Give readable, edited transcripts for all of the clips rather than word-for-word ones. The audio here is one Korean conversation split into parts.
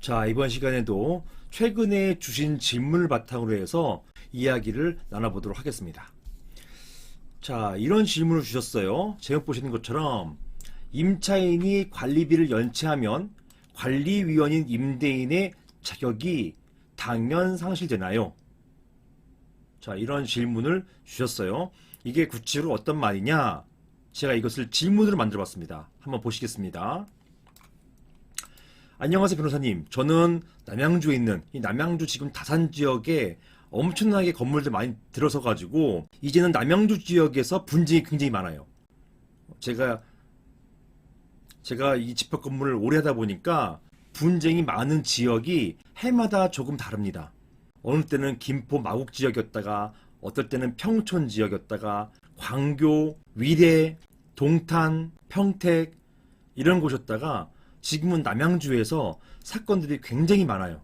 자, 이번 시간에도 최근에 주신 질문을 바탕으로 해서 이야기를 나눠보도록 하겠습니다. 자, 이런 질문을 주셨어요. 제목 보시는 것처럼 임차인이 관리비를 연체하면 관리위원인 임대인의 자격이 당연 상실되나요? 자, 이런 질문을 주셨어요. 이게 구체적으로 어떤 말이냐? 제가 이것을 질문으로 만들어 봤습니다. 한번 보시겠습니다. 안녕하세요, 변호사님. 저는 남양주에 있는 이 남양주 지금 다산 지역에 엄청나게 건물들 많이 들어서 가지고 이제는 남양주 지역에서 분쟁이 굉장히 많아요. 제가 이 집합 건물을 오래 하다 보니까 분쟁이 많은 지역이 해마다 조금 다릅니다. 어느 때는 김포 마곡 지역이었다가 어떨 때는 평촌 지역이었다가 광교, 위례, 동탄, 평택 이런 곳이었다가 지금은 남양주에서 사건들이 굉장히 많아요.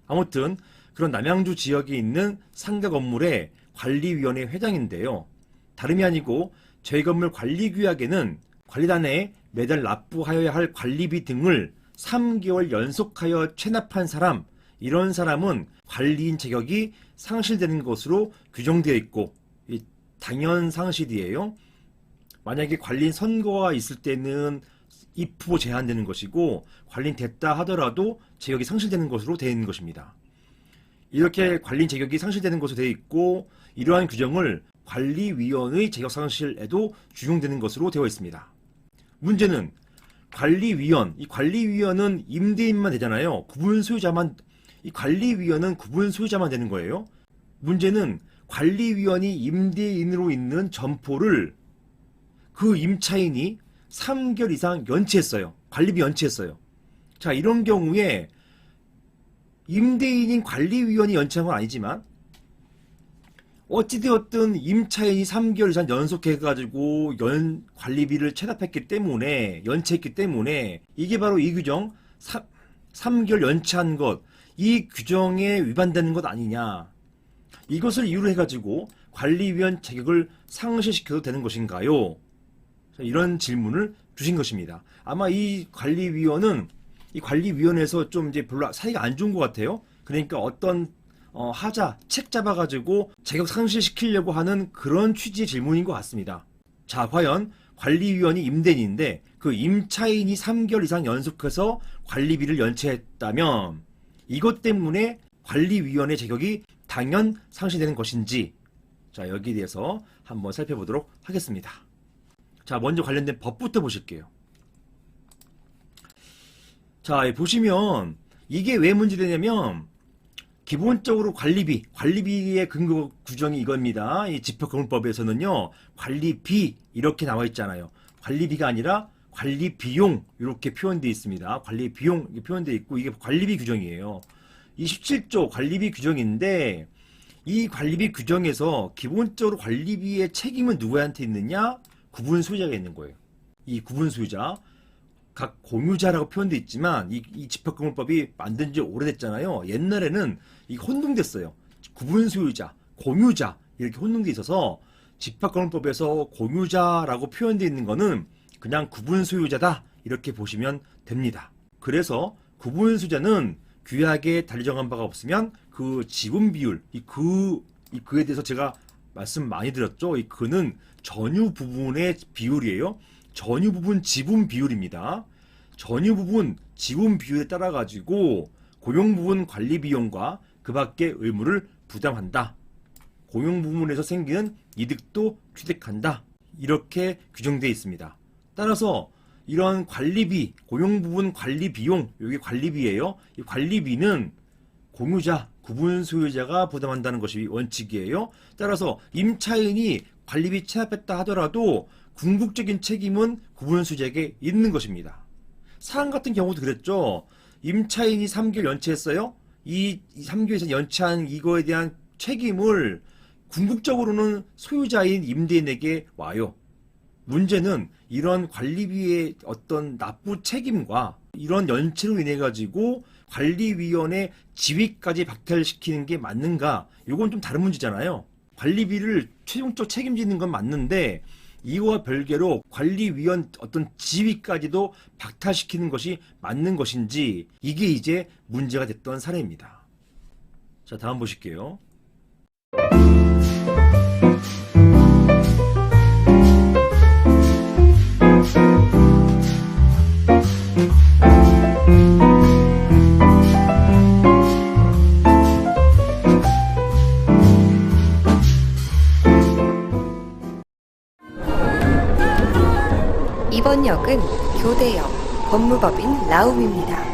아무튼 그런 남양주 지역에 있는 상가 건물의 관리위원회 회장인데요. 다름이 아니고 저희 건물 관리규약에는 관리단에 매달 납부하여야 할 관리비 등을 3개월 연속하여 체납한 사람, 이런 사람은 관리인 자격이 상실되는 것으로 규정되어 있고 당연 상실이에요. 만약에 관리인 선고가 있을 때는 입후 제한되는 것이고 관리인 됐다 하더라도 자격이 상실되는 것으로 되어 있는 것입니다. 이렇게 관리인 자격이 상실되는 것으로 되어 있고 이러한 규정을 관리위원의 자격 상실에도 적용되는 것으로 되어 있습니다. 문제는 관리위원, 이 관리위원은 임대인만 되잖아요. 구분 소유자만, 이 관리위원은 구분 소유자만 되는 거예요. 문제는 관리위원이 임대인으로 있는 점포를 그 임차인이 3개월 이상 연체했어요. 관리비 연체했어요. 자, 이런 경우에 임대인인 관리위원이 연체한 건 아니지만 어찌되었든 임차인이 3개월 이상 연속해가지고 관리비를 체납했기 때문에 연체했기 때문에 이게 바로 이 규정 3개월 연체한 것, 이 규정에 위반되는 것 아니냐, 이것을 이유로 해가지고 관리위원 자격을 상실시켜도 되는 것인가요? 이런 질문을 주신 것입니다. 아마 이 관리위원은 이 관리위원회에서 좀 이제 별로 사이가 안 좋은 것 같아요. 그러니까 어떤 책 잡아가지고 자격 상실시키려고 하는 그런 취지의 질문인 것 같습니다. 자, 과연 관리위원이 임대인인데 그 임차인이 3개월 이상 연속해서 관리비를 연체했다면 이것 때문에 관리위원의 자격이 당연 상실되는 것인지, 자, 여기에 대해서 한번 살펴보도록 하겠습니다. 자, 먼저 관련된 법부터 보실게요. 자, 보시면 이게 왜 문제되냐면 기본적으로 관리비의 근거 규정이 이겁니다. 이 집합건물법에서는요, 관리비 이렇게 나와 있잖아요. 관리비가 아니라 관리비용 이렇게 표현되어 있습니다. 관리비용 이렇게 표현되어 있고 이게 관리비 규정이에요. 이 17조 관리비 규정인데 이 관리비 규정에서 기본적으로 관리비의 책임은 누구한테 있느냐? 구분 소유자가 있는 거예요. 이 구분 소유자, 각 공유자라고 표현되어 있지만 이 집합건물법이 만든 지 오래됐잖아요. 옛날에는 이게 혼동됐어요. 구분 소유자, 공유자 이렇게 혼동돼 있어서 집합건물법에서 공유자라고 표현되어 있는 거는 그냥 구분 소유자다 이렇게 보시면 됩니다. 그래서 구분 소유자는 규약에 달리 정한 바가 없으면 그 지분 비율, 그에 대해서 제가 말씀 많이 드렸죠. 이 그는 전유 부분의 비율이에요. 전유 부분 지분 비율입니다. 전유 부분 지분 비율에 따라 가지고 고용 부분 관리 비용과 그 밖의 의무를 부담한다. 고용 부분에서 생기는 이득도 취득한다. 이렇게 규정되어 있습니다. 따라서 이런 관리비, 고용 부분 관리 비용, 여기 관리비예요. 이 관리비는 공유자, 구분 소유자가 부담한다는 것이 원칙이에요. 따라서 임차인이 관리비 체납했다 하더라도 궁극적인 책임은 구분 소유자에게 있는 것입니다. 사람 같은 경우도 그랬죠. 임차인이 3개월 연체했어요. 이 3개월 이상 연체한 이거에 대한 책임을 궁극적으로는 소유자인 임대인에게 와요. 문제는 이런 관리비의 어떤 납부 책임과 이런 연체로 인해 가지고 관리위원회 지위까지 박탈시키는 게 맞는가? 이건 좀 다른 문제잖아요. 관리비를 최종적 책임지는 건 맞는데 이와 별개로 관리위원 어떤 지위까지도 박탈시키는 것이 맞는 것인지 이게 이제 문제가 됐던 사례입니다. 자, 다음 보실게요. 이번 역은 교대역 법무법인 라움입니다.